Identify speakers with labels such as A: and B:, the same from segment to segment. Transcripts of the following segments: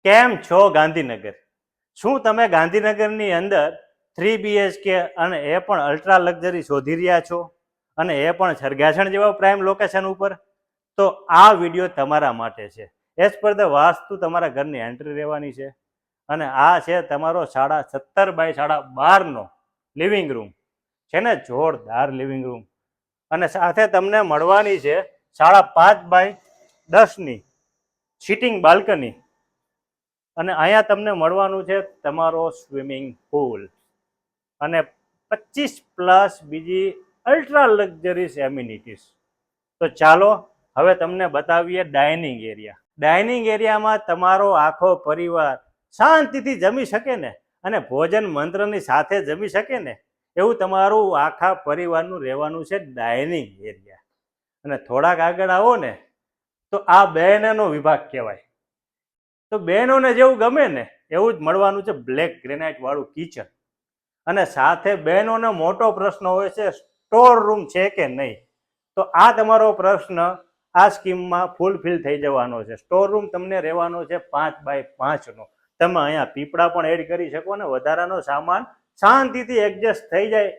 A: કેમ છો ગાંધીનગર? શું તમે ગાંધીનગરની અંદર 3 BHK અને એ પણ અલ્ટ્રા લક્ઝરી શોધી રહ્યા છો અને એ પણ સરગાસણ જેવા પ્રાઇમ લોકેશન ઉપર? તો આ વિડીયો તમારા માટે છે. એઝ પર ધ વાસ્તુ તમારા ઘરની એન્ટ્રી રહેવાની છે અને આ છે તમારો 17.5 બાય 12.5નો લિવિંગ રૂમ છે ને, જોરદાર લિવિંગ રૂમ. અને સાથે તમને મળવાની છે 5.5 બાય 10ની સિટિંગ બાલ્કની. અને અહીંયા તમને મળવાનું છે તમારો સ્વિમિંગ પુલ અને 25+ બીજી અલ્ટ્રા લક્ઝરીસ એમ્યુનિટીઝ. તો ચાલો હવે તમને બતાવીએ ડાઇનિંગ એરિયા. ડાઇનિંગ એરિયામાં તમારો આખો પરિવાર શાંતિથી જમી શકે ને અને ભોજન મંત્રની સાથે જમી શકે ને એવું તમારું આખા પરિવારનું રહેવાનું છે ડાઇનિંગ એરિયા. અને થોડાક આગળ આવો ને તો આ બહેનોનો વિભાગ કહેવાય. તો બહેનોને જેવું ગમે ને એવું જ મળવાનું છે બ્લેક ગ્રેનાઇટ વાળું કિચન. અને સાથે બહેનોનો મોટો પ્રશ્ન હોય છે સ્ટોર રૂમ છે કે નહીં. તો આ તમારો પ્રશ્ન આ સ્કીમમાં ફૂલફિલ થઈ જવાનો છે. સ્ટોર રૂમ તમને રહેવાનો છે 5 બાય 5નો. તમે અહીંયા પીપળા પણ એડ કરી શકો ને વધારાનો સામાન શાંતિથી એડજસ્ટ થઈ જાય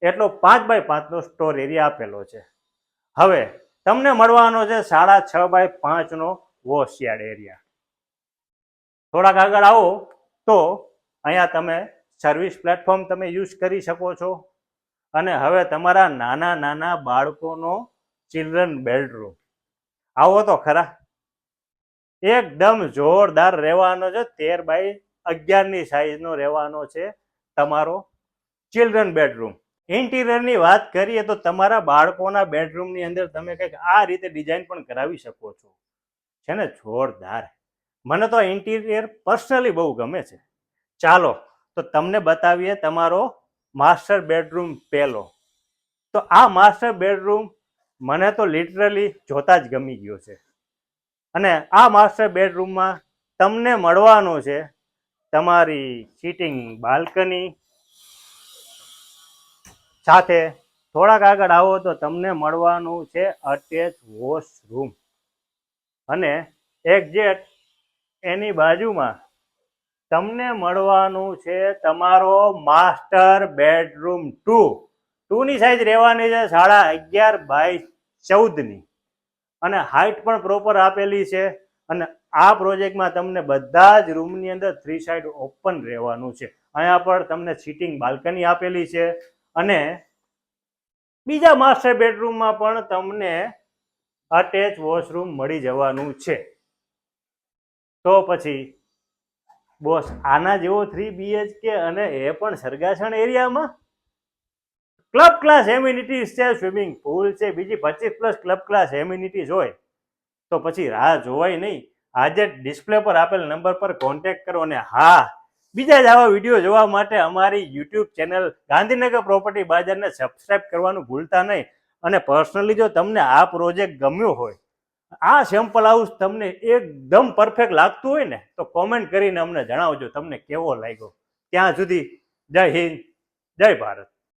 A: એટલો 5 બાય 5નો સ્ટોર એરિયા આપેલો છે. હવે તમને મળવાનો છે 6.5 બાય 5નો વોશયાર્ડ એરિયા. થોડાક આગળ આવો તો અહીંયા તમે સર્વિસ પ્લેટફોર્મ તમે યુઝ કરી શકો છો. અને હવે તમારા નાના નાના બાળકોનો ચિલ્ડ્રન બેડરૂમ. આવો તો ખરા, એકદમ જોરદાર રહેવાનો છે. 13 બાય 11ની સાઈઝનો રહેવાનો છે તમારો ચિલ્ડ્રન બેડરૂમ. ઇન્ટિરિયરની વાત કરીએ તો તમારા બાળકોના બેડરૂમની અંદર તમે કંઈક આ રીતે ડિઝાઇન પણ કરાવી શકો છો. છે ને જોરદાર. મને તો ઇન્ટિરિયર પર્સનલી બહુ ગમે છે. ચાલો તો તમને બતાવીએ તમારો માસ્ટર બેડરૂમ પહેલો. તો આ માસ્ટર બેડરૂમ મને તો લિટરલી જોતા જ ગમી ગયો છે. અને આ માસ્ટર બેડરૂમમાં તમને મળવાનું છે તમારી સિટિંગ બાલ્કની સાથે. થોડાક આગળ આવો તો તમને મળવાનું છે અટેચ વોશરૂમ અને એક્ઝેક્ટ એની બાજુમાં તમને મળવાનું છે તમારો માસ્ટર બેડરૂમ 2ની સાઈઝ રહેવાની છે 11.5 બાય 14ની. અને હાઈટ પણ પ્રોપર આપેલી છે. અને આ પ્રોજેક્ટમાં તમને બધા જ રૂમની અંદર 3 સાઈડ ઓપન રહેવાનું છે. અહીંયા પર તમને સિટિંગ બાલ્કની આપેલી છે. અને બીજા માસ્ટર બેડરૂમમાં પણ તમને અટેચ વોશરૂમ મળી જવાનું છે. તો પછી બોસ આના જેવો 3 BHK અને એ પણ સરગાસણ એરિયામાં ક્લબ ક્લાસ એમ્યુનિટીઝ છે. સ્વિમિંગ પુલ છે, બીજી 25+ ક્લબ ક્લાસ એમ્યુનિટીઝ હોય તો પછી રાહ જોવાય નહીં. આજે ડિસ્પ્લે પર આપેલ નંબર પર કોન્ટેક્ટ કરો. અને હા, બીજા જ આવા વિડીયો જોવા માટે અમારી YouTube ચેનલ ગાંધીનગર પ્રોપર્ટી બાજારને સબસ્ક્રાઇબ કરવાનું ભૂલતા નહીં. અને પર્સનલી જો તમને આ પ્રોજેક્ટ ગમ્યો હોય, આ સેમ્પલ હાઉસ તમને એકદમ પરફેક્ટ લાગતું હોય ને તો કોમેન્ટ કરીને અમને જણાવજો તમને કેવો લાગ્યો. ત્યાં સુધી જય હિન્દ, જય ભારત.